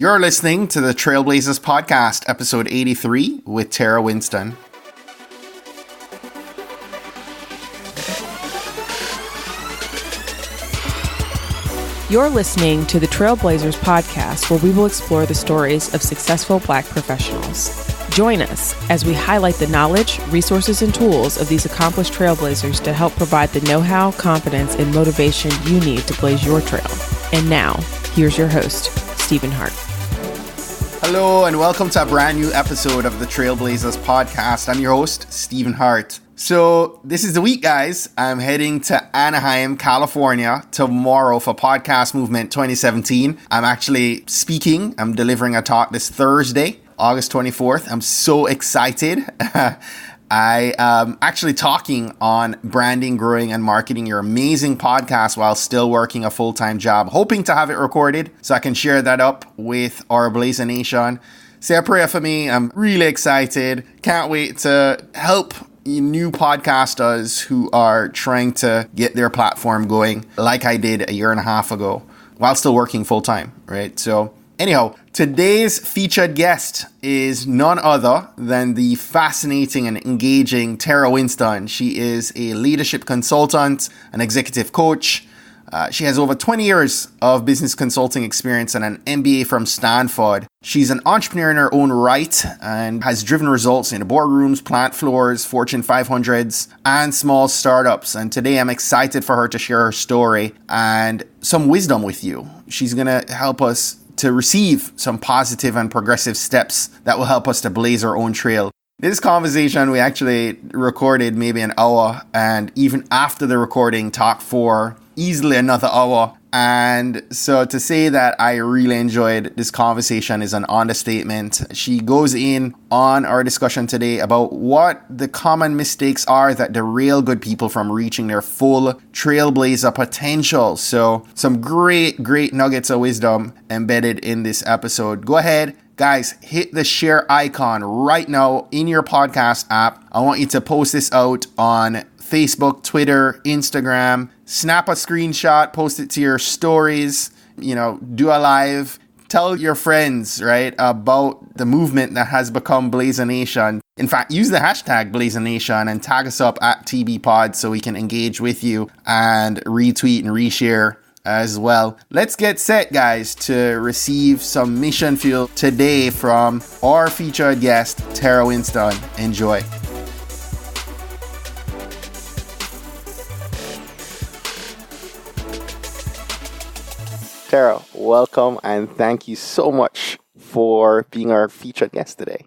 You're listening to the Trailblazers podcast, episode 83 with Terra Winston. You're listening to the Trailblazers podcast, where we will explore the stories of successful Black professionals. Join us as we highlight the knowledge, resources, and tools of these accomplished trailblazers to help provide the know-how, confidence, and motivation you need to blaze your trail. And now, here's your host, Stephen Hart. Hello and welcome to a brand new episode of the Trailblazers podcast. I'm your host, Stephen Hart. So this is the week, guys. I'm heading to Anaheim, California tomorrow for Podcast Movement 2017. I'm actually speaking. I'm delivering a talk this Thursday, August 24th. I'm so excited. I am actually talking on branding, growing, and marketing your amazing podcast while still working a full-time job. Hoping to have it recorded so I can share that up with our Blazer Nation. Say a prayer for me. I'm really excited. Can't wait to help new podcasters who are trying to get their platform going like I did a year and a half ago while still working full-time, right? So anyhow, today's featured guest is none other than the fascinating and engaging Terra Winston. She is a leadership consultant, an executive coach. She has over 20 years of business consulting experience and an MBA from Stanford. She's an entrepreneur in her own right and has driven results in the boardrooms, plant floors, Fortune 500s, and small startups. And today I'm excited for her to share her story and some wisdom with you. She's going to help us to receive some positive and progressive steps that will help us to blaze our own trail. This conversation we actually recorded maybe an hour, and even after the recording talked for easily another hour. And so to say that I really enjoyed this conversation is an understatement. She goes in on our discussion today about what the common mistakes are that derail good people from reaching their full trailblazer potential. So some great nuggets of wisdom embedded in this episode. Go ahead, guys, hit the share icon right now in your podcast app. I want you to post this out on Facebook, Twitter, Instagram. Snap a screenshot, post it to your stories, do a live. Tell your friends, right, about the movement that has become Blazer Nation. In fact, use the hashtag Blazer Nation and tag us up at TBPod so we can engage with you and retweet and reshare as well. Let's get set, guys, to receive some mission fuel today from our featured guest, Terra Winston. Enjoy. Terra, welcome and thank you so much for being our featured guest today.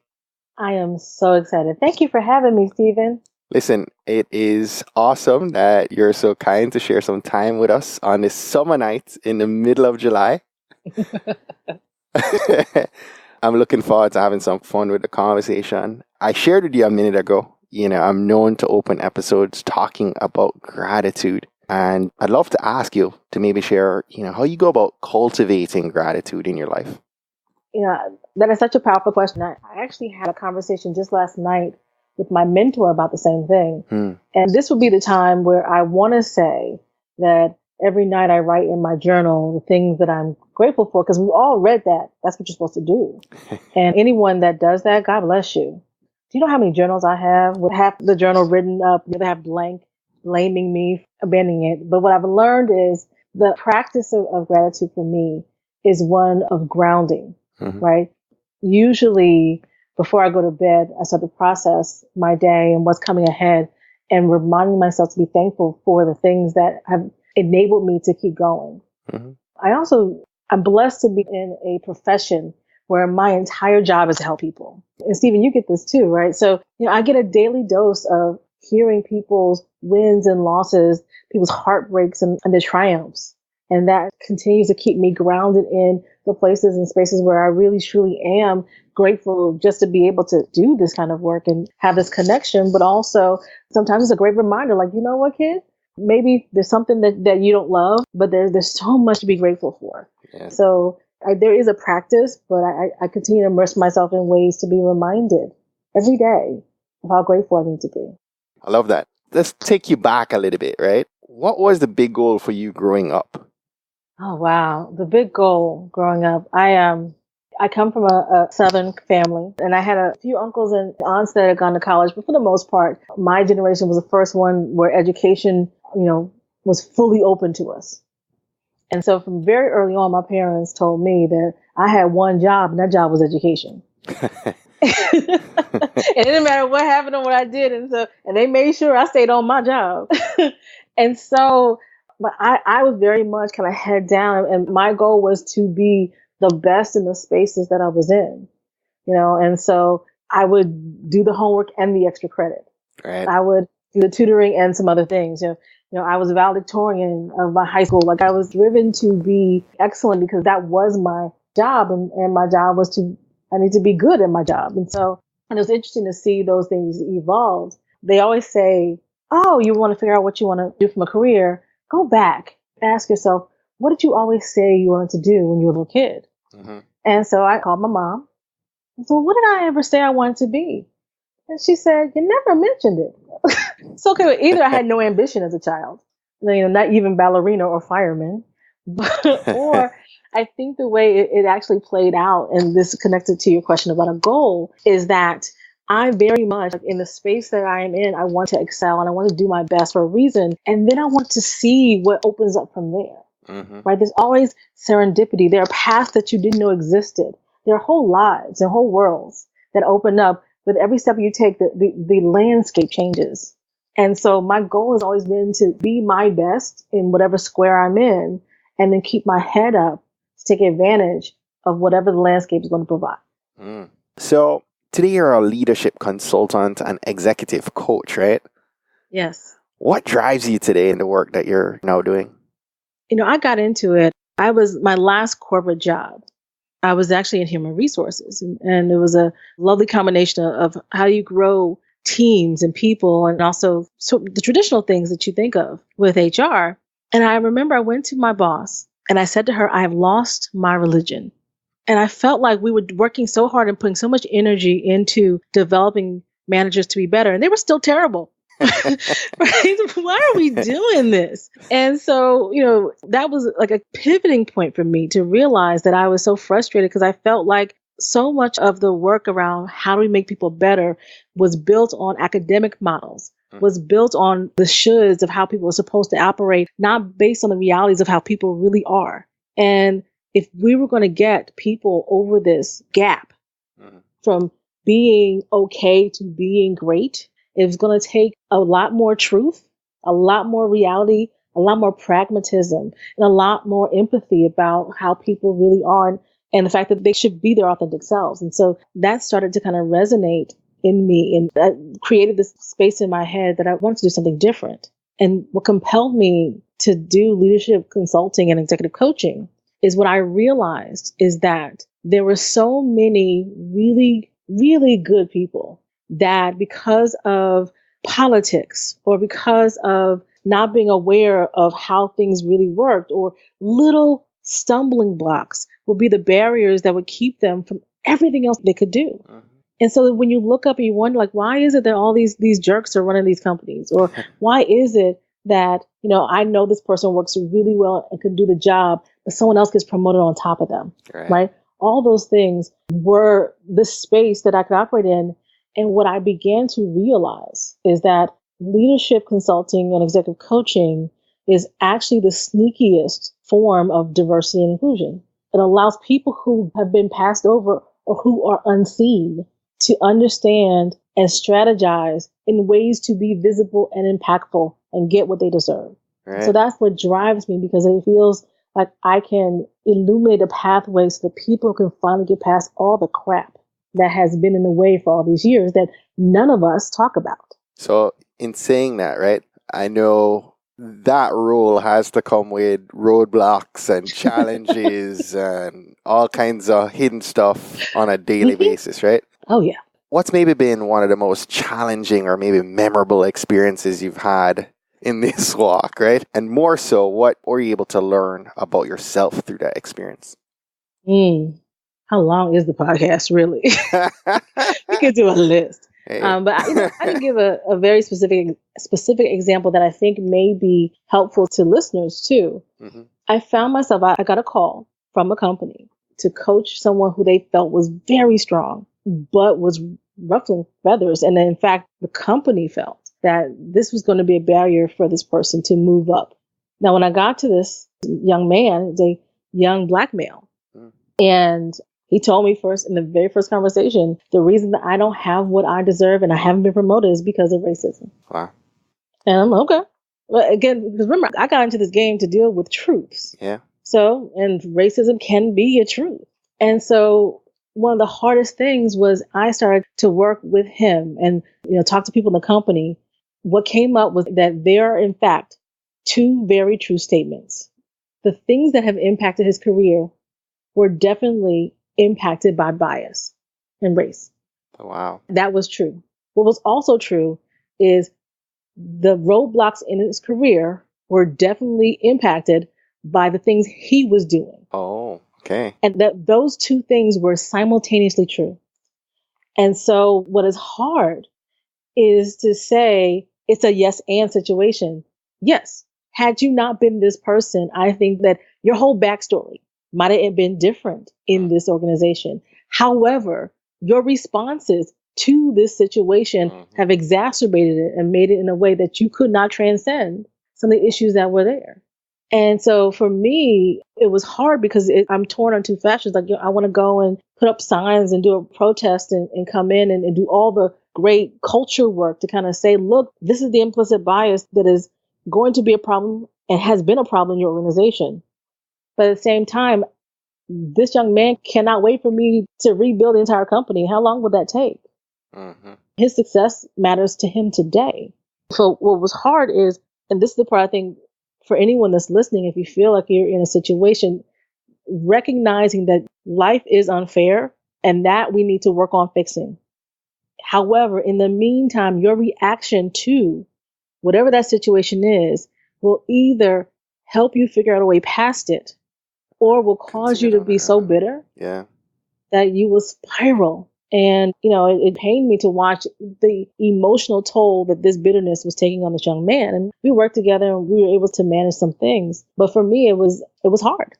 I am so excited. Thank you for having me, Stephen. Listen, it is awesome that you're so kind to share some time with us on this summer night in the middle of July. I'm looking forward to having some fun with the conversation. I shared with you a minute ago, I'm known to open episodes talking about gratitude. And I'd love to ask you to maybe share, how you go about cultivating gratitude in your life. That is such a powerful question. I actually had a conversation just last night with my mentor about the same thing. And this would be the time where I want to say that every night I write in my journal the things that I'm grateful for, because we all read that. That's what you're supposed to do. And anyone that does that, God bless you. Do you know how many journals I have with half the journal written up, the other half blank, blaming me, abandoning it? But what I've learned is the practice of gratitude for me is one of grounding, right? Usually before I go to bed, I start to process my day and what's coming ahead and reminding myself to be thankful for the things that have enabled me to keep going. I'm blessed to be in a profession where my entire job is to help people. And Stephen, you get this too, right? So, I get a daily dose of hearing people's wins and losses, people's heartbreaks and their triumphs. And that continues to keep me grounded in the places and spaces where I really, truly am grateful just to be able to do this kind of work and have this connection. But also sometimes it's a great reminder, like, you know what, kid? Maybe there's something that you don't love, but there's so much to be grateful for. Yeah. So there is a practice, but I continue to immerse myself in ways to be reminded every day of how grateful I need to be. I love that. Let's take you back a little bit, right? What was the big goal for you growing up? Oh, wow. The big goal growing up. I I come from a Southern family, and I had a few uncles and aunts that had gone to college, but for the most part, my generation was the first one where education, was fully open to us. And so from very early on, my parents told me that I had one job, and that job was education. It didn't matter what happened or what I did. And they made sure I stayed on my job. And so, but I was very much kind of head down, and my goal was to be the best in the spaces that I was in, and so I would do the homework and the extra credit. Right. I would do the tutoring and some other things. I was a valedictorian of my high school. Like, I was driven to be excellent because that was my job, and my job was I need to be good at my job. And it was interesting to see those things evolve. They always say, oh, you want to figure out what you want to do from a career? Go back, ask yourself, what did you always say you wanted to do when you were a little kid? Mm-hmm. And so I called my mom. And so, what did I ever say I wanted to be? And she said, you never mentioned it. It's okay. Either I had no ambition as a child, not even ballerina or fireman, or I think the way it actually played out, and this is connected to your question about a goal, is that I very much, in the space that I am in, I want to excel and I want to do my best for a reason. And then I want to see what opens up from there. Mm-hmm. Right? There's always serendipity. There are paths that you didn't know existed. There are whole lives and whole worlds that open up. With every step you take, the landscape changes. And so my goal has always been to be my best in whatever square I'm in, and then keep my head up to take advantage of whatever the landscape is going to provide. Mm. So today you're a leadership consultant and executive coach, right? Yes. What drives you today in the work that you're now doing? I got into it. I was my last corporate job. I was actually in human resources, and it was a lovely combination of how you grow teams and people, and also the traditional things that you think of with HR. And I remember I went to my boss and I said to her, I have lost my religion. And I felt like we were working so hard and putting so much energy into developing managers to be better, and they were still terrible. Right? Why are we doing this? And so, that was like a pivoting point for me to realize that I was so frustrated, because I felt like so much of the work around how do we make people better was built on academic models, was built on the shoulds of how people are supposed to operate, not based on the realities of how people really are. And if we were going to get people over this gap from being okay to being great, it was going to take a lot more truth, a lot more reality, a lot more pragmatism, and a lot more empathy about how people really are, and the fact that they should be their authentic selves. And so that started to kind of resonate in me, and that created this space in my head that I wanted to do something different. And what compelled me to do leadership consulting and executive coaching is what I realized is that there were so many really, really good people that, because of politics or because of not being aware of how things really worked, or little stumbling blocks, would be the barriers that would keep them from everything else they could do. Mm-hmm. And so when you look up and you wonder, like, why is it that all these jerks are running these companies? Or why is it that, I know this person works really well and can do the job, but someone else gets promoted on top of them, right? All those things were the space that I could operate in. And what I began to realize is that leadership consulting and executive coaching is actually the sneakiest form of diversity and inclusion. It allows people who have been passed over or who are unseen to understand and strategize in ways to be visible and impactful and get what they deserve. Right. So that's what drives me, because it feels like I can illuminate a pathway so that people can finally get past all the crap that has been in the way for all these years that none of us talk about. So in saying that, right, I know that role has to come with roadblocks and challenges and all kinds of hidden stuff on a daily basis, right? Oh, yeah. What's maybe been one of the most challenging or maybe memorable experiences you've had in this walk, right? And more so, what were you able to learn about yourself through that experience? How long is the podcast, really? We could do a list. Hey. But I can give a very specific example that I think may be helpful to listeners too. Mm-hmm. I found myself, I got a call from a company to coach someone who they felt was very strong, but was ruffling feathers. And in fact, the company felt that this was going to be a barrier for this person to move up. Now, when I got to this young man, it's a young Black male, and he told me first in the very first conversation, the reason that I don't have what I deserve and I haven't been promoted is because of racism. Wow. And I'm okay. Well, again, because remember, I got into this game to deal with truths. Yeah. So, and racism can be a truth. And so one of the hardest things was I started to work with him and, talk to people in the company. What came up was that there are, in fact, two very true statements. The things that have impacted his career were definitely impacted by bias and race. Oh, wow. That was true. What was also true is the roadblocks in his career were definitely impacted by the things he was doing. Oh, okay. And that those two things were simultaneously true. And so what is hard is to say it's a yes and situation. Yes. Had you not been this person, I think that your whole backstory might have been different in this organization. However, your responses to this situation have exacerbated it and made it in a way that you could not transcend some of the issues that were there. And so for me, it was hard because I'm torn on two fashions. Like, I want to go and put up signs and do a protest and come in and do all the great culture work to kind of say, look, this is the implicit bias that is going to be a problem and has been a problem in your organization. But at the same time, this young man cannot wait for me to rebuild the entire company. How long would that take? His success matters to him today. So what was hard is, and this is the part I think for anyone that's listening, if you feel like you're in a situation, recognizing that life is unfair and that we need to work on fixing. However, in the meantime, your reaction to whatever that situation is will either help you figure out a way past it or will cause you to be so bitter that you will spiral. And, it pained me to watch the emotional toll that this bitterness was taking on this young man. And we worked together and we were able to manage some things. But for me, it was hard.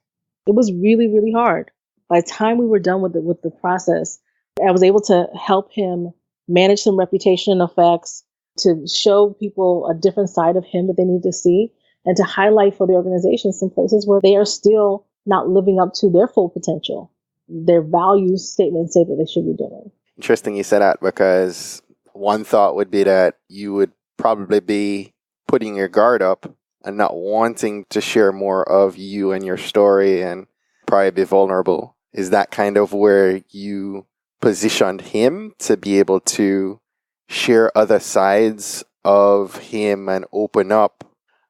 It was really, really hard. By the time we were done with the process, I was able to help him manage some reputation effects, to show people a different side of him that they need to see, and to highlight for the organization some places where they are still not living up to their full potential. Their value statements say that they should be doing. Interesting you said that, because one thought would be that you would probably be putting your guard up and not wanting to share more of you and your story and probably be vulnerable. Is that kind of where you positioned him to be able to share other sides of him and open up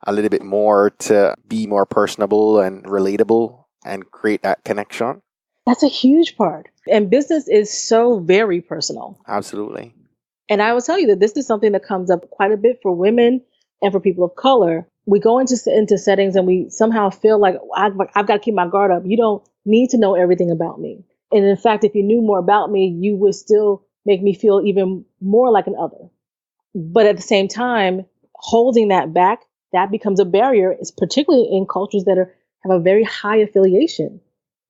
a little bit more to be more personable and relatable and create that connection? That's a huge part. And business is so very personal. Absolutely. And I will tell you that this is something that comes up quite a bit for women and for people of color. We go into settings and we somehow feel like I've got to keep my guard up. You don't need to know everything about me. And in fact, if you knew more about me, you would still make me feel even more like an other. But at the same time, holding that back, that becomes a barrier, it's particularly in cultures that have a very high affiliation.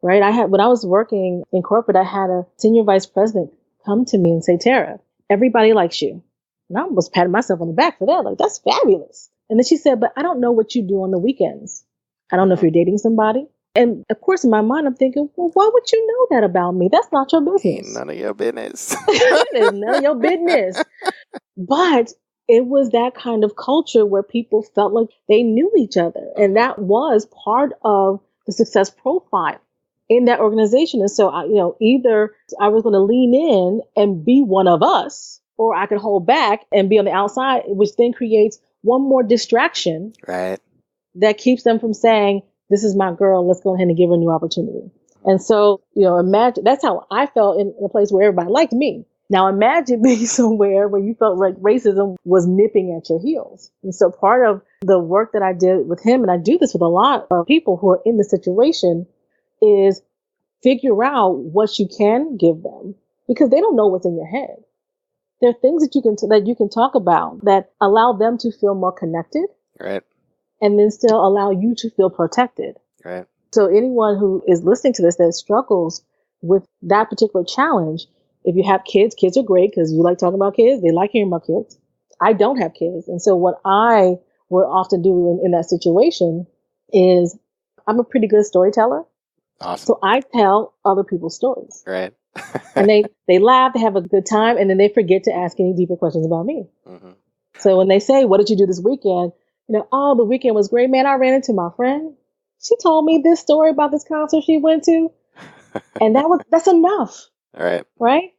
Right? When I was working in corporate, I had a senior vice president come to me and say, Tara, everybody likes you. And I was patting myself on the back for that. Like, that's fabulous. And then she said, but I don't know what you do on the weekends. I don't know if you're dating somebody. And of course, in my mind, I'm thinking, well, why would you know that about me? That's not your business. Ain't none of your business. It's none of your business. But it was that kind of culture where people felt like they knew each other. And that was part of the success profile in that organization. And so, either I was going to lean in and be one of us, or I could hold back and be on the outside, which then creates one more distraction. Right. That keeps them from saying, this is my girl, let's go ahead and give her a new opportunity. And so, imagine, that's how I felt in a place where everybody liked me. Now imagine being somewhere where you felt like racism was nipping at your heels. And so part of the work that I did with him, and I do this with a lot of people who are in the situation, is figure out what you can give them, because they don't know what's in your head. There are things that you can talk about that allow them to feel more connected, right, and then still allow you to feel protected. Right. So anyone who is listening to this that struggles with that particular challenge, if you have kids, kids are great because you like talking about kids. They like hearing about kids. I don't have kids. And so what I would often do in that situation is I'm a pretty good storyteller. Awesome. So I tell other people's stories. Right. And they laugh, they have a good time, and then they forget to ask any deeper questions about me. Mm-hmm. So when they say, what did you do this weekend? Oh, the weekend was great, man. I ran into my friend. She told me this story about this concert she went to. And that's enough. All right. Right?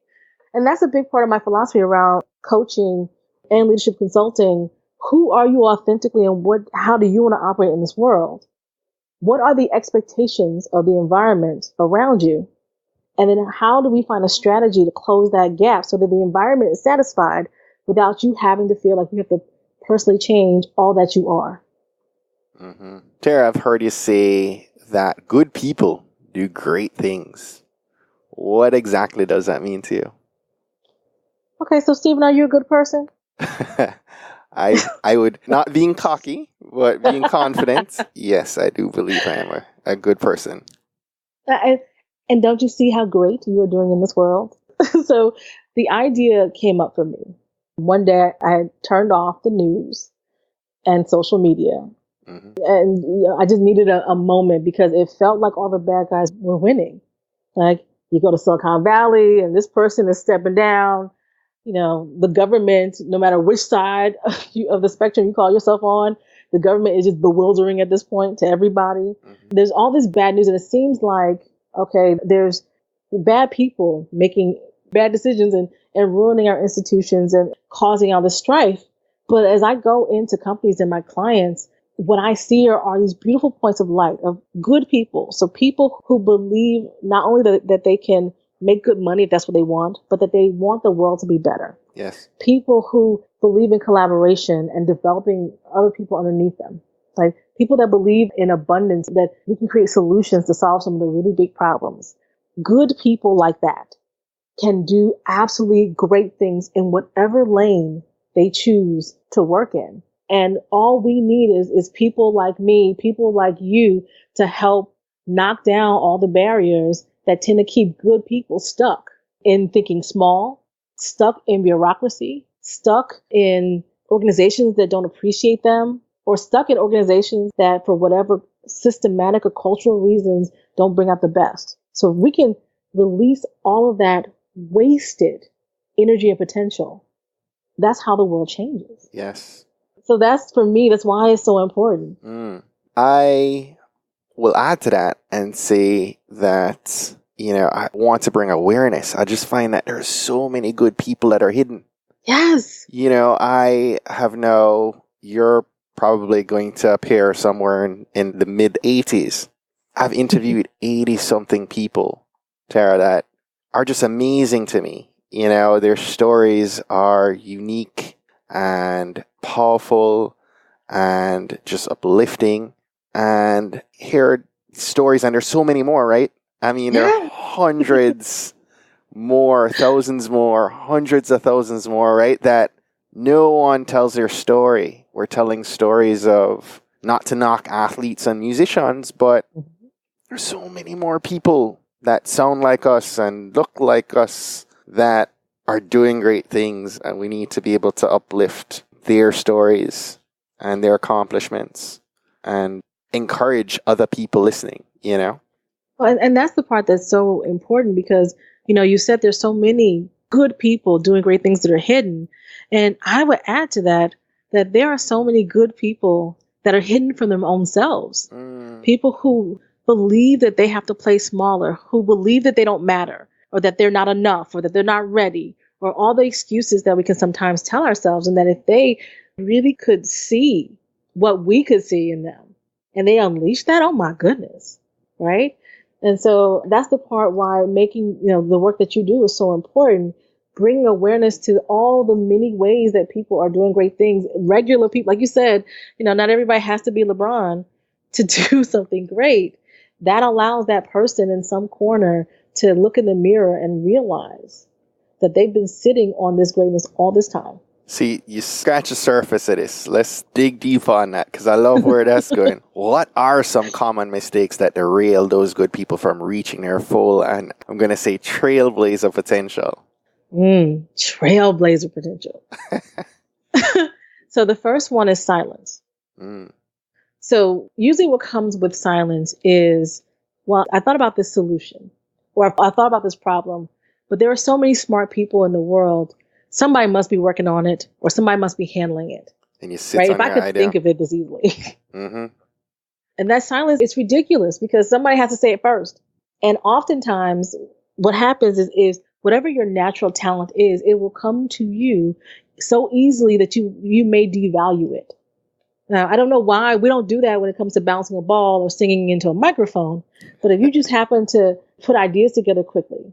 And that's a big part of my philosophy around coaching and leadership consulting. Who are you authentically, and how do you want to operate in this world? What are the expectations of the environment around you? And then how do we find a strategy to close that gap so that the environment is satisfied without you having to feel like you have to personally change all that you are? Mm-hmm. Tara, I've heard you say that good people do great things. What exactly does that mean to you? Okay, so Stephen, are you a good person? I would, not being cocky, but being confident, yes, I do believe I am a good person. And don't you see how great you are doing in this world? So the idea came up for me. One day I had turned off the news and social media. Mm-hmm. And I just needed a moment because it felt like all the bad guys were winning. Like you go to Silicon Valley and this person is stepping down. The government, no matter which side of the spectrum you call yourself on, the government is just bewildering at this point to everybody. Mm-hmm. There's all this bad news, and it seems like, okay, there's bad people making bad decisions and ruining our institutions and causing all this strife. But as I go into companies and my clients, what I see are these beautiful points of light of good people. So people who believe not only that they can make good money if that's what they want, but that they want the world to be better. Yes. People who believe in collaboration and developing other people underneath them. Like people that believe in abundance, that we can create solutions to solve some of the really big problems. Good people like that can do absolutely great things in whatever lane they choose to work in. And all we need is people like me, people like you to help knock down all the barriers that tend to keep good people stuck in thinking small, stuck in bureaucracy, stuck in organizations that don't appreciate them, or stuck in organizations that for whatever systematic or cultural reasons don't bring out the best. So if we can release all of that wasted energy and potential, that's how the world changes. Yes. So that's, for me, that's why it's so important. I will add to that and say that, I want to bring awareness. I just find that there's so many good people that are hidden. Yes. I have you're probably going to appear somewhere in the mid-80s. I've interviewed 80-something people, Tara, that are just amazing to me. Their stories are unique and powerful and just uplifting, and hear stories, and there's so many more, right? I mean, there are hundreds more, thousands more, hundreds of thousands more, right? That no one tells their story. We're telling stories of, not to knock athletes and musicians, but there's so many more people that sound like us and look like us that are doing great things, and we need to be able to uplift their stories and their accomplishments and encourage other people listening, Well, and that's the part that's so important because, you said there's so many good people doing great things that are hidden. And I would add to that there are so many good people that are hidden from their own selves. People who believe that they have to play smaller, who believe that they don't matter, or that they're not enough, or that they're not ready, or all the excuses that we can sometimes tell ourselves. And that if they really could see what we could see in them and they unleash that, oh my goodness, right? And so that's the part why making, the work that you do is so important. Bringing awareness to all the many ways that people are doing great things. Regular people, like you said, not everybody has to be LeBron to do something great. That allows that person in some corner to look in the mirror and realize that they've been sitting on this greatness all this time. See, you scratch the surface of this. Let's dig deep on that because I love where that's going. What are some common mistakes that derail those good people from reaching their full, and I'm going to say trailblazer potential? Trailblazer potential. So the first one is silence. So usually what comes with silence is, well, I thought about this solution, or I thought about this problem, but there are so many smart people in the world. Somebody must be working on it, or somebody must be handling it. And you sit right? on If I your could idea. think of it this easily. And that silence is ridiculous because somebody has to say it first. And oftentimes what happens is whatever your natural talent is, it will come to you so easily that you may devalue it. Now, I don't know why we don't do that when it comes to bouncing a ball or singing into a microphone. But if you just happen to put ideas together quickly,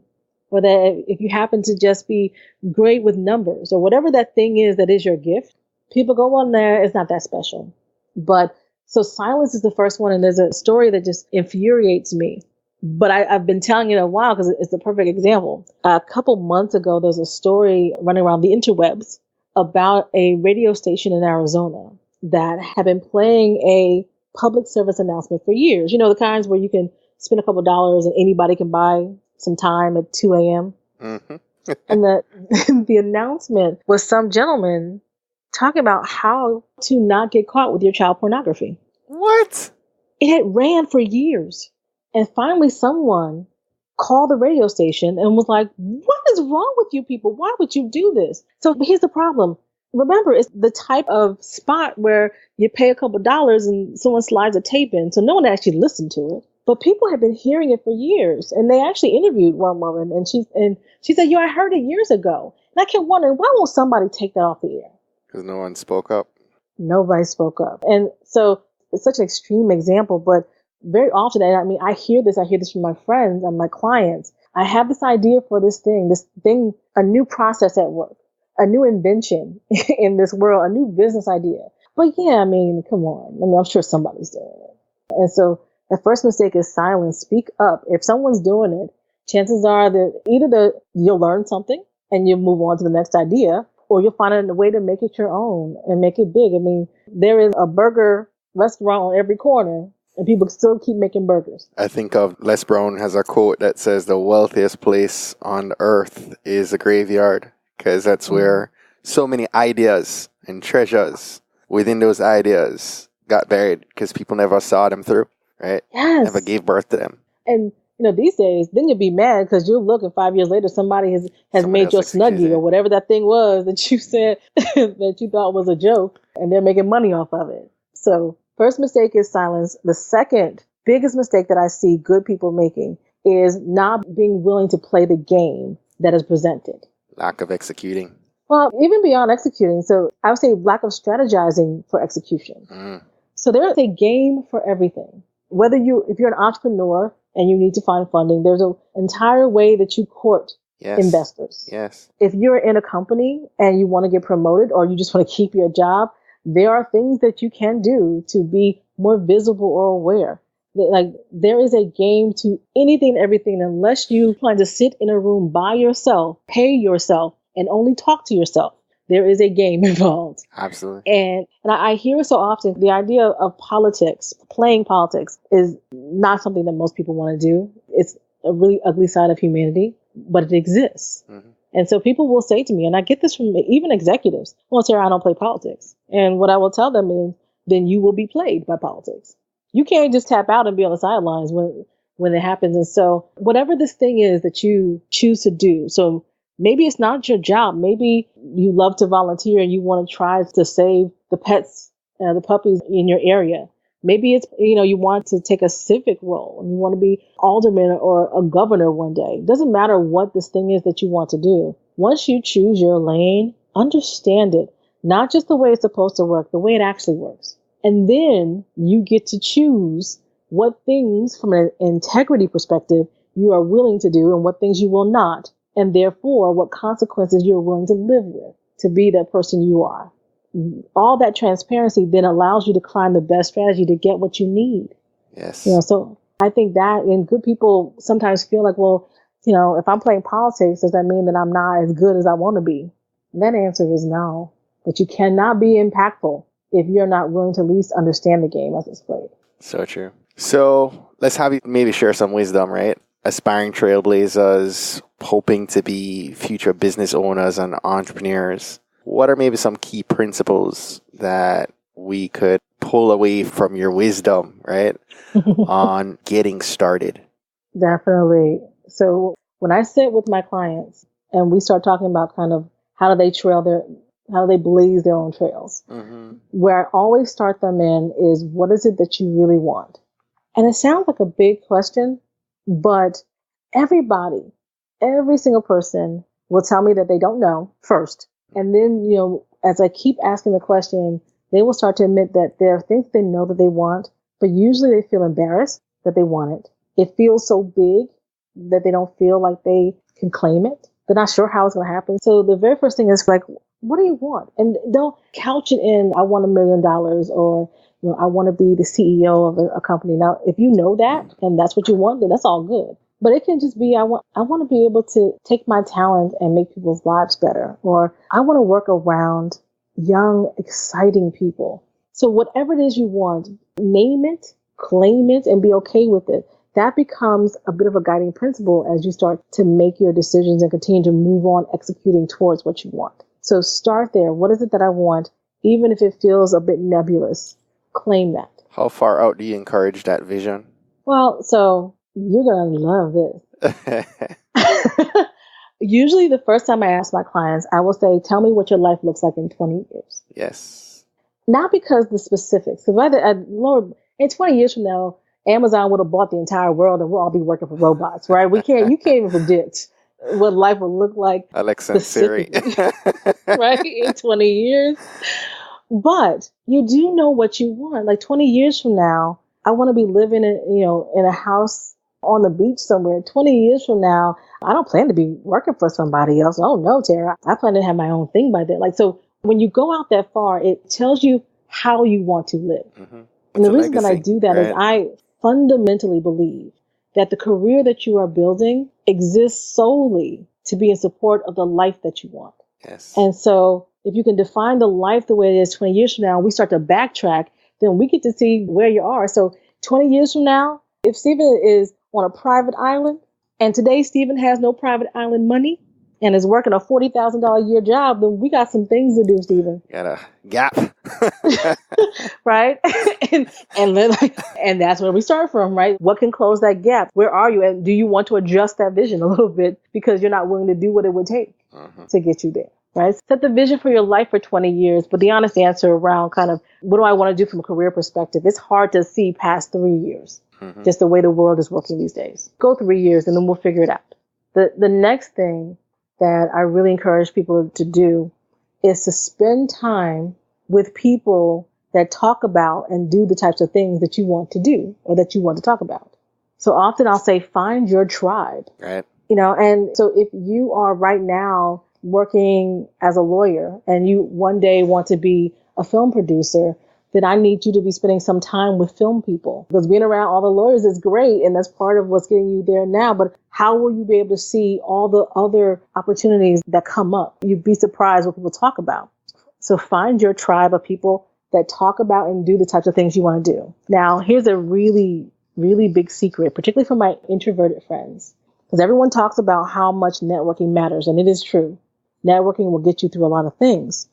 or that if you happen to just be great with numbers or whatever that thing is that is your gift, people go on there, it's not that special. But so silence is the first one. And there's a story that just infuriates me. But I've been telling it a while because it's the perfect example. A couple months ago, there's a story running around the interwebs about a radio station in Arizona that had been playing a public service announcement for years. You know, the kinds where you can spend a couple of dollars and anybody can buy some time at 2 a.m. And the announcement was some gentleman talking about how to not get caught with your child pornography. What? It had ran for years. And finally someone called the radio station and was like, what is wrong with you people? Why would you do this? So here's the problem. Remember, it's the type of spot where you pay a couple of dollars and someone slides a tape in. So no one actually listened to it. But people have been hearing it for years. And they actually interviewed one woman and she said, I heard it years ago. And I kept wondering, why won't somebody take that off the air? Because no one spoke up. Nobody spoke up. And so it's such an extreme example, but very often, and I mean, I hear this from my friends and my clients. I have this idea for this thing, a new process at work, a new invention in this world, a new business idea. But yeah, I mean, come on. I mean, I'm sure somebody's doing it. And so the first mistake is silence. Speak up. If someone's doing it, chances are that either you'll learn something and you'll move on to the next idea, or you'll find a way to make it your own and make it big. I mean, there is a burger restaurant on every corner, and people still keep making burgers. I think of Les Brown has a quote that says the wealthiest place on earth is a graveyard, because that's where so many ideas and treasures within those ideas got buried because people never saw them through, right? Yes. Never gave birth to them. And these days, then you'll be mad because you'll look and 5 years later, somebody has made your Snuggie or whatever that thing was that you said that you thought was a joke, and they're making money off of it. So first mistake is silence. The second biggest mistake that I see good people making is not being willing to play the game that is presented. Lack of executing. Well, even beyond executing. So I would say lack of strategizing for execution. So there is a game for everything. If you're an entrepreneur and you need to find funding, there's an entire way that you court investors. Yes. If you're in a company and you want to get promoted or you just want to keep your job, there are things that you can do to be more visible or aware. Like, there is a game to anything and everything. Unless you plan to sit in a room by yourself, pay yourself, and only talk to yourself, there is a game involved. Absolutely. And I hear so often the idea of politics, playing politics, is not something that most people want to do. It's a really ugly side of humanity, but it exists. And so people will say to me, and I get this from even executives, well, Terra, I don't play politics. And what I will tell them is, then you will be played by politics. You can't just tap out and be on the sidelines when it happens. And so whatever this thing is that you choose to do, so maybe it's not your job. Maybe you love to volunteer and you want to try to save the pets, the puppies in your area. Maybe it's, you want to take a civic role and you want to be alderman or a governor one day. It doesn't matter what this thing is that you want to do. Once you choose your lane, understand it, not just the way it's supposed to work, the way it actually works. And then you get to choose what things from an integrity perspective you are willing to do and what things you will not. And therefore, what consequences you're willing to live with to be that person you are. All that transparency then allows you to find the best strategy to get what you need. Yes. So I think that, and good people sometimes feel like, well, if I'm playing politics, does that mean that I'm not as good as I want to be? And that answer is no. But you cannot be impactful if you're not willing to at least understand the game as it's played. So true. So let's have you maybe share some wisdom, right? Aspiring trailblazers, hoping to be future business owners and entrepreneurs. What are maybe some key principles that we could pull away from your wisdom, right, on getting started? Definitely. So when I sit with my clients and we start talking about kind of how do they blaze their own trails, where I always start them in is, what is it that you really want? And it sounds like a big question, but every single person will tell me that they don't know first. And then, as I keep asking the question, they will start to admit that there are things they know that they want, but usually they feel embarrassed that they want it. It feels so big that they don't feel like they can claim it. They're not sure how it's going to happen. So the very first thing is like, what do you want? And don't couch it in, I want $1 million, or I want to be the CEO of a company. Now, if you know that and that's what you want, then that's all good. But it can just be, I want to be able to take my talent and make people's lives better. Or I want to work around young, exciting people. So whatever it is you want, name it, claim it, and be okay with it. That becomes a bit of a guiding principle as you start to make your decisions and continue to move on executing towards what you want. So start there. What is it that I want? Even if it feels a bit nebulous, claim that. How far out do you encourage that vision? Well, so you're going to love this. Usually the first time I ask my clients, I will say, tell me what your life looks like in 20 years. Yes. Not because the specifics. Because Lord, in 20 years from now, Amazon would have bought the entire world and we'll all be working for robots, right? You can't even predict what life will look like. Alexa and Siri. Right? In 20 years. But you do know what you want. Like 20 years from now, I want to be living in a house on the beach somewhere. 20 years from now, I don't plan to be working for somebody else. Oh no, Tara, I plan to have my own thing by then. Like, so when you go out that far, it tells you how you want to live. And the reason that I do that is I fundamentally believe that the career that you are building exists solely to be in support of the life that you want. Yes. And so if you can define the life the way it is 20 years from now, we start to backtrack, then we get to see where you are. So 20 years from now, if Stephen is on a private island, and today Stephen has no private island money and is working a $40,000 a year job, then we got some things to do, Stephen. Got a gap. Right? and that's where we start from, right? What can close that gap? Where are you? And do you want to adjust that vision a little bit because you're not willing to do what it would take to get you there? Right? Set the vision for your life for 20 years, but the honest answer around kind of what do I want to do from a career perspective, it's hard to see past 3 years, just the way the world is working these days. Go 3 years and then we'll figure it out. The next thing that I really encourage people to do is to spend time with people that talk about and do the types of things that you want to do or that you want to talk about. So often I'll say, find your tribe. Right. And so if you are right now working as a lawyer and you one day want to be a film producer, then I need you to be spending some time with film people, because being around all the lawyers is great. And that's part of what's getting you there now. But how will you be able to see all the other opportunities that come up? You'd be surprised what people talk about. So find your tribe of people that talk about and do the types of things you want to do. Now, here's a really, really big secret, particularly for my introverted friends, because everyone talks about how much networking matters. And it is true. Networking will get you through a lot of things.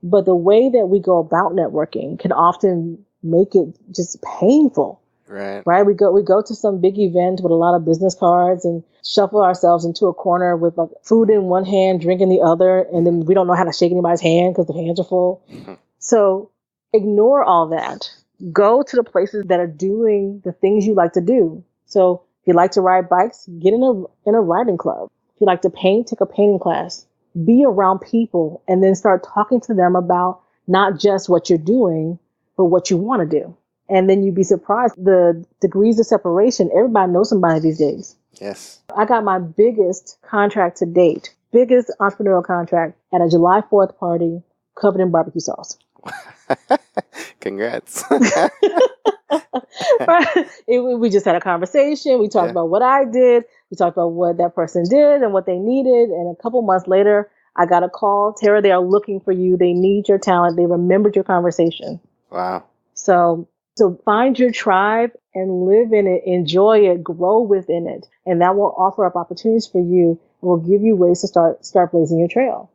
But the way that we go about networking can often make it just painful. Right. We go to some big event with a lot of business cards and shuffle ourselves into a corner with like food in one hand, drink in the other, and then we don't know how to shake anybody's hand because the hands are full. So ignore all that. Go to the places that are doing the things you like to do. So if you like to ride bikes, get in a riding club. If you like to paint, take a painting class. Be around people and then start talking to them about not just what you're doing, but what you want to do. And then you'd be surprised the degrees of separation. Everybody knows somebody these days. Yes. I got my biggest contract to date, biggest entrepreneurial contract at a July 4th party covered in barbecue sauce. Congrats. We just had a conversation. We talked about what I did. We talked about what that person did and what they needed. And a couple months later, I got a call, Terra, they are looking for you. They need your talent. They remembered your conversation. Wow. So find your tribe and live in it, enjoy it, grow within it. And that will offer up opportunities for you and will give you ways to start blazing your trail.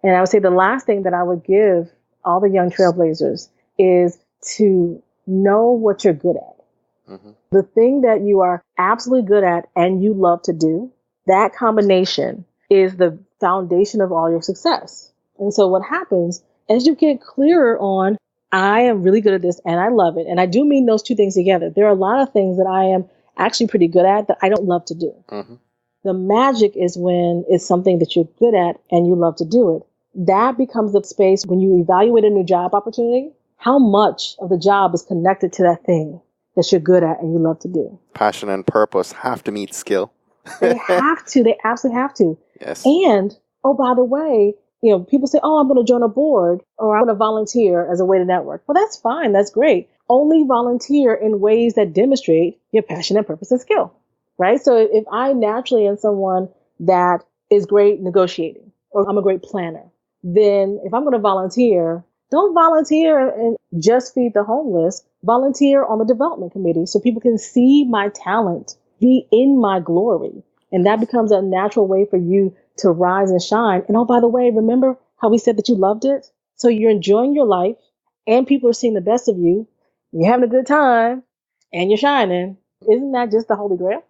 And I would say the last thing that I would give all the young trailblazers is to know what you're good at. Mm-hmm. The thing that you are absolutely good at and you love to do, that combination is the foundation of all your success. And so what happens as you get clearer on, I am really good at this and I love it. And I do mean those two things together. There are a lot of things that I am actually pretty good at that I don't love to do. Mm-hmm. The magic is when it's something that you're good at and you love to do it. That becomes the space when you evaluate a new job opportunity, how much of the job is connected to that thing that you're good at and you love to do. Passion and purpose have to meet skill. They have to. They absolutely have to. Yes. And, oh, by the way, people say, oh, I'm going to join a board or I'm going to volunteer as a way to network. Well, that's fine. That's great. Only volunteer in ways that demonstrate your passion and purpose and skill, right? So if I naturally am someone that is great negotiating or I'm a great planner, then if I'm going to volunteer, don't volunteer and just feed the homeless. Volunteer on the development committee so people can see my talent, be in my glory. And that becomes a natural way for you to rise and shine. And oh, by the way, remember how we said that you loved it? So you're enjoying your life and people are seeing the best of you. You're having a good time and you're shining. Isn't that just the Holy Grail?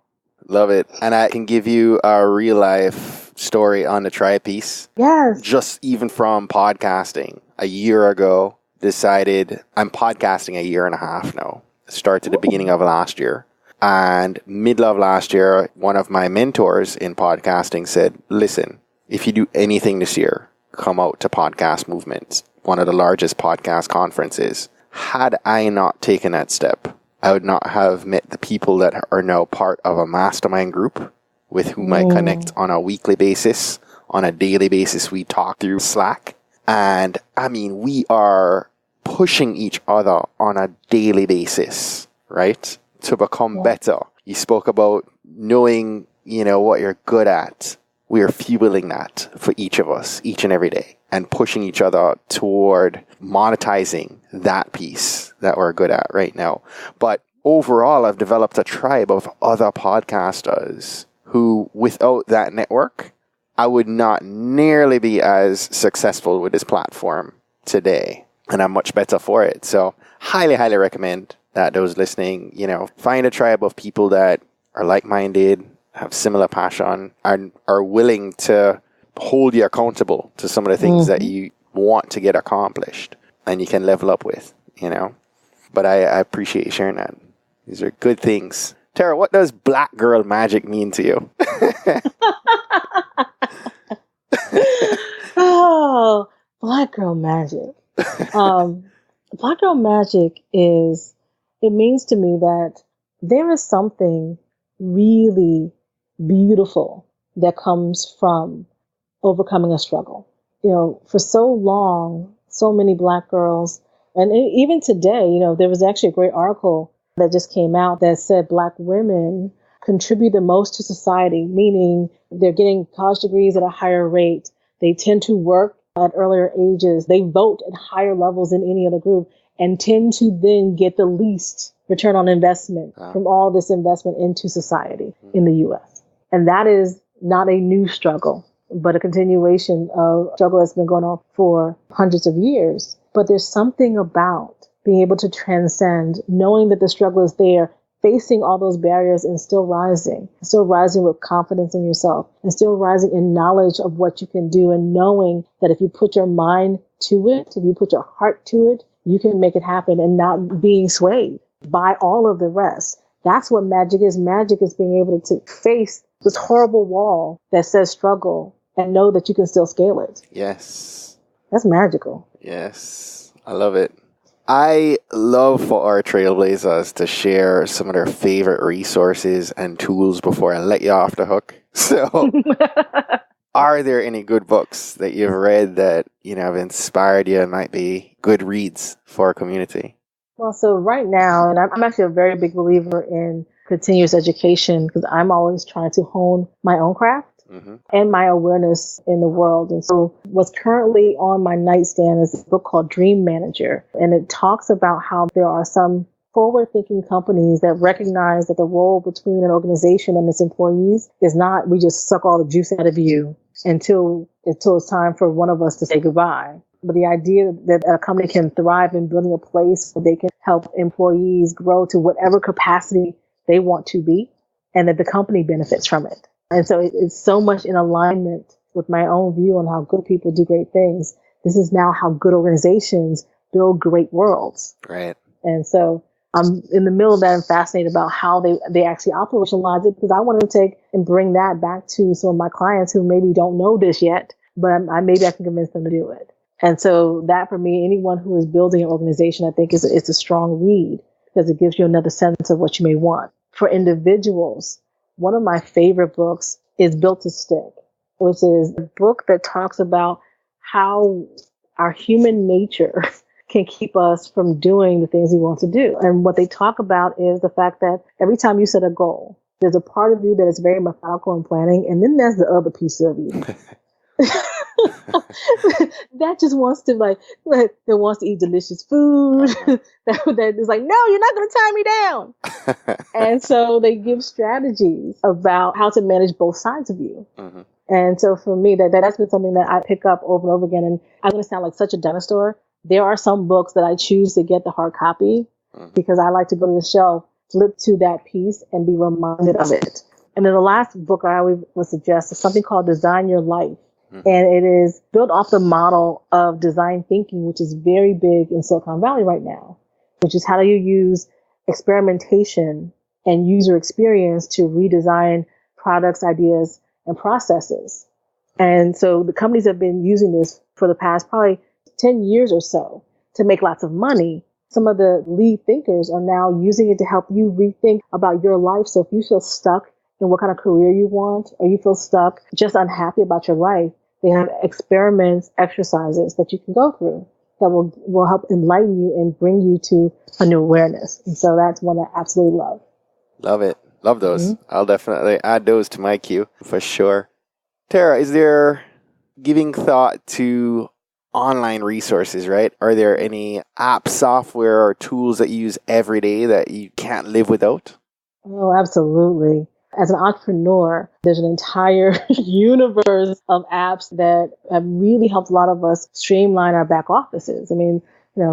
Love it. And I can give you a real life story on the tribe piece. Yes. Just even from podcasting. A year ago, decided I'm podcasting a year and a half now. Started the beginning of last year. And middle of last year, one of my mentors in podcasting said, listen, if you do anything this year, come out to Podcast Movement, one of the largest podcast conferences. Had I not taken that step, I would not have met the people that are now part of a mastermind group with whom I connect on a weekly basis. On a daily basis, we talk through Slack. And I mean, we are pushing each other on a daily basis, right? To become better. You spoke about knowing, what you're good at. We are fueling that for each of us, each and every day, and pushing each other toward monetizing that piece that we're good at right now. But overall, I've developed a tribe of other podcasters who, without that network, I would not nearly be as successful with this platform today. And I'm much better for it. So highly, highly recommend that those listening, find a tribe of people that are like-minded, have similar passion, and are willing to hold you accountable to some of the things that you want to get accomplished and you can level up with, But I appreciate you sharing that. These are good things. Terra, what does black girl magic mean to you? Oh, black girl magic. Black girl magic it means to me that there is something really beautiful that comes from overcoming a struggle. For so long, so many black girls, and even today, there was actually a great article that just came out that said black women contribute the most to society, meaning they're getting college degrees at a higher rate. They tend to work at earlier ages. They vote at higher levels than any other group and tend to then get the least return on investment from all this investment into society in the U.S. And that is not a new struggle, but a continuation of a struggle that's been going on for hundreds of years. But there's something about being able to transcend, knowing that the struggle is there, facing all those barriers and still rising with confidence in yourself, and still rising in knowledge of what you can do, and knowing that if you put your mind to it, if you put your heart to it, you can make it happen, and not being swayed by all of the rest. That's what magic is. Magic is being able to face this horrible wall that says struggle and know that you can still scale it. Yes. That's magical. Yes. I love it. I love for our Trailblazers to share some of their favorite resources and tools before I let you off the hook. So, are there any good books that you've read that, have inspired you and might be good reads for our community? Well, so right now, and I'm actually a very big believer in continuous education because I'm always trying to hone my own craft. and my awareness in the world. And so what's currently on my nightstand is a book called Dream Manager. And it talks about how there are some forward-thinking companies that recognize that the role between an organization and its employees is not, we just suck all the juice out of you until it's time for one of us to say goodbye. But the idea that a company can thrive in building a place where they can help employees grow to whatever capacity they want to be, and that the company benefits from it. And so it's so much in alignment with my own view on how good people do great things. This is now how good organizations build great worlds. Right. And so I'm in the middle of that and fascinated about how they actually operationalize it, because I want to take and bring that back to some of my clients who maybe don't know this yet, but maybe I can convince them to do it. And so that, for me, anyone who is building an organization, I think is a strong read, because it gives you another sense of what you may want. For individuals, one of my favorite books is Built to Stick, which is a book that talks about how our human nature can keep us from doing the things we want to do. And what they talk about is the fact that every time you set a goal, there's a part of you that is very methodical and planning, and then there's the other piece of you that just wants to that wants to eat delicious food. that is like, no, you're not going to tie me down. And so they give strategies about how to manage both sides of you. And so for me, that's been something that I pick up over and over again. And I'm going to sound like such a dinosaur. There are some books that I choose to get the hard copy because I like to go to the shelf, flip to that piece, and be reminded of it. And then the last book I always would suggest is something called Design Your Life. And it is built off the model of design thinking, which is very big in Silicon Valley right now, which is how do you use experimentation and user experience to redesign products, ideas, and processes. And so the companies have been using this for the past probably 10 years or so to make lots of money. Some of the lead thinkers are now using it to help you rethink about your life. So if you feel stuck in what kind of career you want, or you feel stuck, just unhappy about your life, they have experiments, exercises that you can go through that will help enlighten you and bring you to a new awareness. And so that's one I absolutely love. Love it. Love those. I'll definitely add those to my queue for sure. Terra, is there giving thought to online resources, right? Are there any apps, software, or tools that you use every day that you can't live without? Oh, absolutely. As an entrepreneur, there's an entire universe of apps that have really helped a lot of us streamline our back offices. I mean,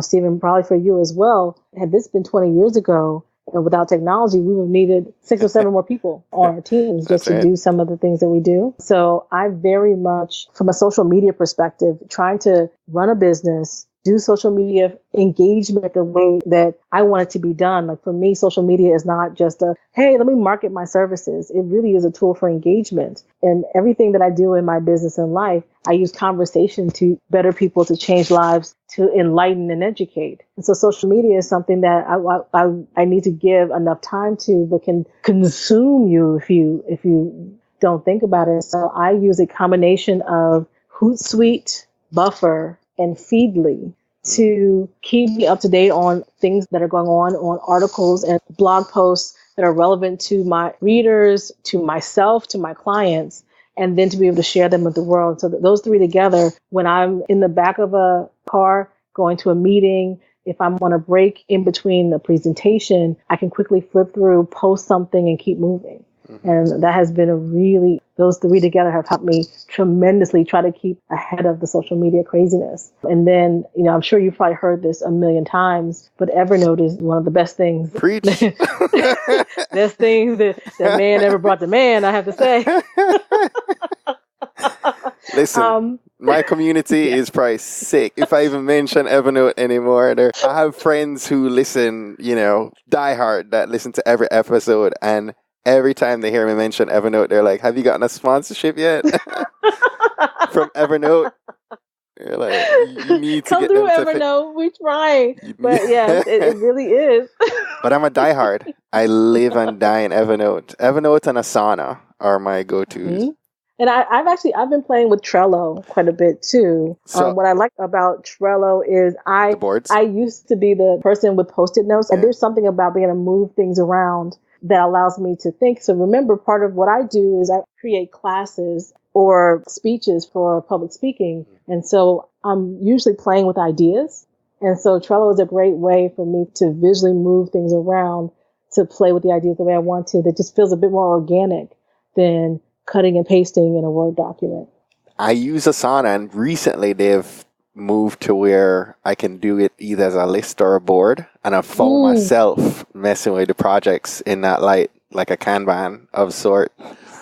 Stephen, probably for you as well, had this been 20 years ago, and without technology, we would have needed 6 or 7 more people on our teams just to do some of the things that we do. So I very much, from a social media perspective, trying to run a business, do social media engagement the way that I want it to be done. Like for me, social media is not just hey, let me market my services. It really is a tool for engagement. And everything that I do in my business and life, I use conversation to better people, to change lives, to enlighten and educate. And so social media is something that I need to give enough time to, but can consume you if you don't think about it. So I use a combination of Hootsuite, Buffer, and Feedly to keep me up to date on things that are going on articles and blog posts that are relevant to my readers, to myself, to my clients, and then to be able to share them with the world. So those three together, when I'm in the back of a car going to a meeting, if I'm on a break in between the presentation, I can quickly flip through, post something, and keep moving. And that has been those three together have helped me tremendously try to keep ahead of the social media craziness. And then, I'm sure you've probably heard this a million times, but Evernote is one of the best things. Preach. Best things that man ever brought to man, I have to say. Listen, my community is probably sick if I even mention Evernote anymore. I have friends who listen, diehard, that listen to every episode, and every time they hear me mention Evernote, they're like, have you gotten a sponsorship yet? From Evernote? You're like, you need to come get through them Evernote. We try. But yes, it really is. But I'm a diehard. I live and die in Evernote. Evernote and Asana are my go-tos. And I've been playing with Trello quite a bit too. So, what I like about Trello is I used to be the person with Post-it notes, and there's something about being able to move things around that allows me to think. So remember, part of what I do is I create classes or speeches for public speaking. And so I'm usually playing with ideas. And so Trello is a great way for me to visually move things around, to play with the ideas the way I want to. That just feels a bit more organic than cutting and pasting in a Word document. I use Asana, and recently they've moved to where I can do it either as a list or a board. And I found myself messing with the projects in that light, like a Kanban of sort.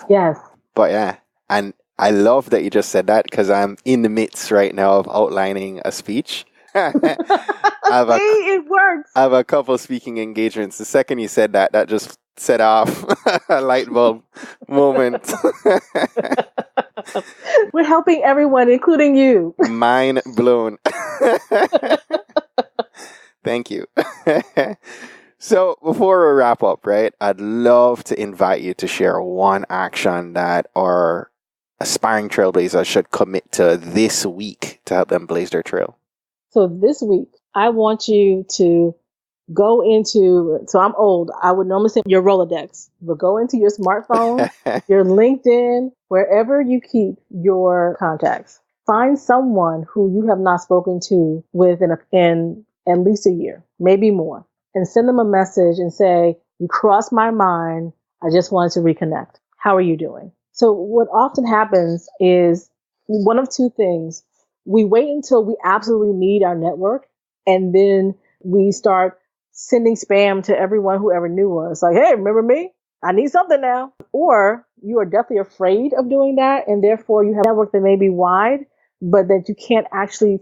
Yes. But yeah, and I love that you just said that, because I'm in the midst right now of outlining a speech. It works. I have a couple of speaking engagements. The second you said that, that just set off a light bulb moment. We're helping everyone, including you. Mind blown. Thank you. So before we wrap up, right, I'd love to invite you to share one action that our aspiring trailblazers should commit to this week to help them blaze their trail. So this week, I want you to go into, so I'm old, I would normally say your Rolodex, but go into your smartphone, your LinkedIn, wherever you keep your contacts. Find someone who you have not spoken to within at least a year, maybe more, and send them a message and say, you crossed my mind, I just wanted to reconnect. How are you doing? So what often happens is one of two things. We wait until we absolutely need our network, and then we start sending spam to everyone who ever knew us. Like, hey, remember me? I need something now. Or you are definitely afraid of doing that, and therefore you have a network that may be wide, but that you can't actually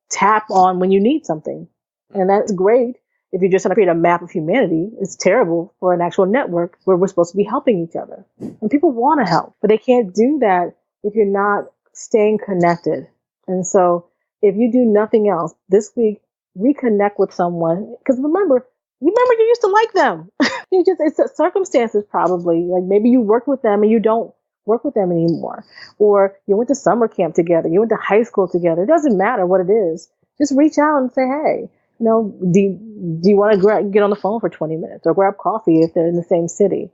tap on when you need something. And that's great if you're just trying to create a map of humanity. It's terrible for an actual network where we're supposed to be helping each other. And people want to help, but they can't do that if you're not staying connected. And so if you do nothing else this week, reconnect with someone, because remember you used to like them. It's the circumstances probably, like maybe you worked with them and you don't work with them anymore, or you went to summer camp together, you went to high school together. It doesn't matter what it is. Just reach out and say, hey, do you want to get on the phone for 20 minutes or grab coffee if they're in the same city?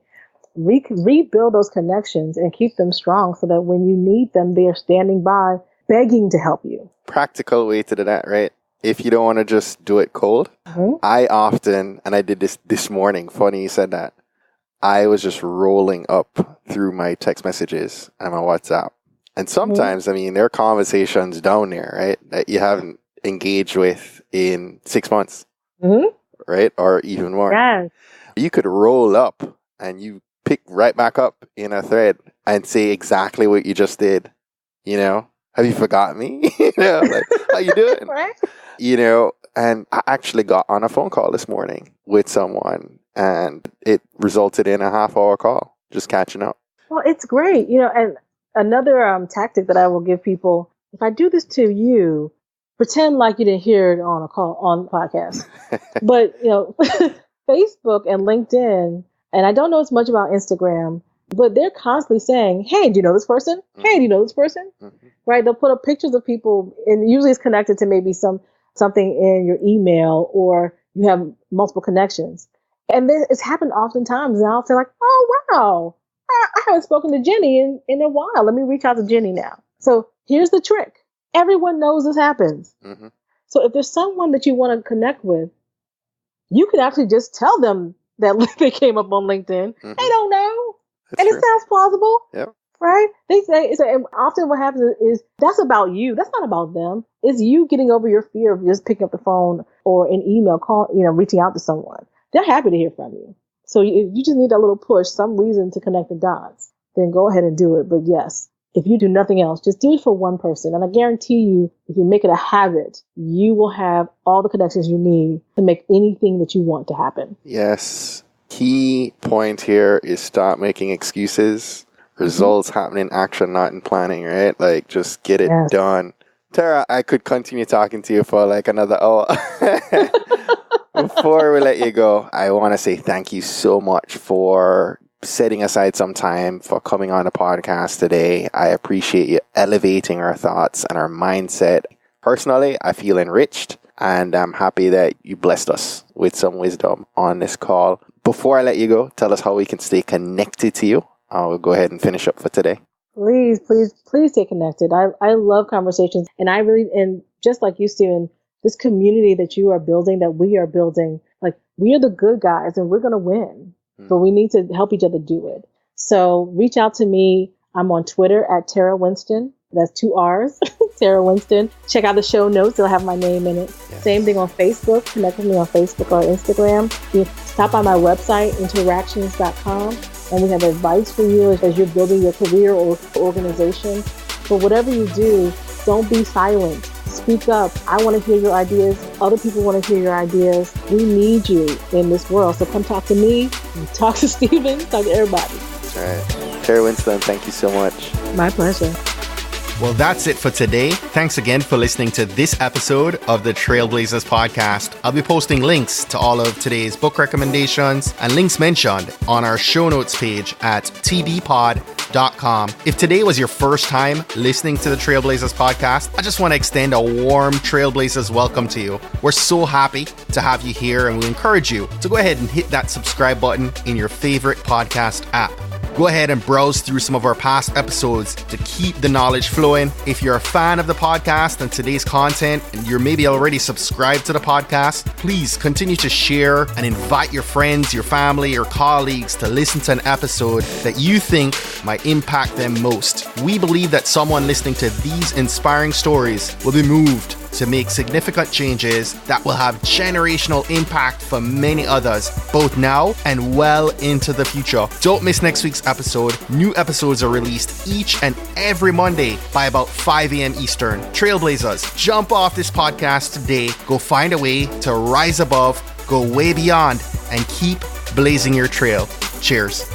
Rebuild those connections and keep them strong so that when you need them, they are standing by, begging to help you. Practical way to do that, right? If you don't want to just do it cold, I often, and I did this morning, funny you said that, I was just rolling up through my text messages and my WhatsApp. And sometimes, I mean, there are conversations down there, right, that you haven't engaged with in 6 months, right? Or even more. Yes. You could roll up and you pick right back up in a thread and say exactly what you just did. Have you forgotten me? Like, how you doing? Right? And I actually got on a phone call this morning with someone, and it resulted in a half-hour call, just catching up. Well, it's great. And another tactic that I will give people, if I do this to you, pretend like you didn't hear it on the podcast. But, Facebook and LinkedIn, and I don't know as much about Instagram, but they're constantly saying, hey, do you know this person? Hey, do you know this person? Right? They'll put up pictures of people, and usually it's connected to maybe something in your email, or you have multiple connections. And then it's happened oftentimes, and I'll say like, oh, wow, I haven't spoken to Jenny in a while. Let me reach out to Jenny now. So here's the trick. Everyone knows this happens. So if there's someone that you want to connect with, you can actually just tell them that they came up on LinkedIn. They don't know. That's true. It sounds plausible. Yep. Right? They say, and often what happens is that's about you. That's not about them. It's you getting over your fear of just picking up the phone or an email call, reaching out to someone. They're happy to hear from you. So if you just need that little push, some reason to connect the dots, then go ahead and do it. But yes, if you do nothing else, just do it for one person. And I guarantee you, if you make it a habit, you will have all the connections you need to make anything that you want to happen. Yes. Key point here is stop making excuses. Results happen in action, not in planning, right? Like, just get it done. Terra, I could continue talking to you for like another hour. Before we let you go, I want to say thank you so much for setting aside some time for coming on the podcast today. I appreciate you elevating our thoughts and our mindset. Personally, I feel enriched, and I'm happy that you blessed us with some wisdom on this call. before I let you go, tell us how we can stay connected to you. I'll go ahead and finish up for today. Please stay connected. I love conversations, and just like you, Stephen, this community that you are building, that we are building, like, we are the good guys and we're going to win, but we need to help each other do it. So reach out to me. I'm on Twitter at Terra Winston. That's 2 R's, Terra Winston. Check out the show notes. They'll have my name in it. Yes. Same thing on Facebook. Connect with me on Facebook or Instagram. You stop by my website, inTerractions.com, and we have advice for you as you're building your career or organization. But whatever you do, don't be silent. Speak up. I want to hear your ideas. Other people want to hear your ideas. We need you in this world. So come talk to me, talk to Stephen, talk to everybody. That's right. Terra Winston, thank you so much. My pleasure. Well, that's it for today. Thanks again for listening to this episode of the Trailblazers podcast. I'll be posting links to all of today's book recommendations and links mentioned on our show notes page at tbpod.com. If today was your first time listening to the Trailblazers podcast, I just want to extend a warm Trailblazers welcome to you. We're so happy to have you here, and we encourage you to go ahead and hit that subscribe button in your favorite podcast app. Go ahead and browse through some of our past episodes to keep the knowledge flowing. If you're a fan of the podcast and today's content, and you're maybe already subscribed to the podcast, please continue to share and invite your friends, your family, or colleagues to listen to an episode that you think might impact them most. We believe that someone listening to these inspiring stories will be moved to make significant changes that will have generational impact for many others, both now and well into the future. Don't miss next week's episode. New episodes are released each and every Monday by about 5 a.m. Eastern. Trailblazers, jump off this podcast today. Go find a way to rise above, go way beyond, and keep blazing your trail. Cheers.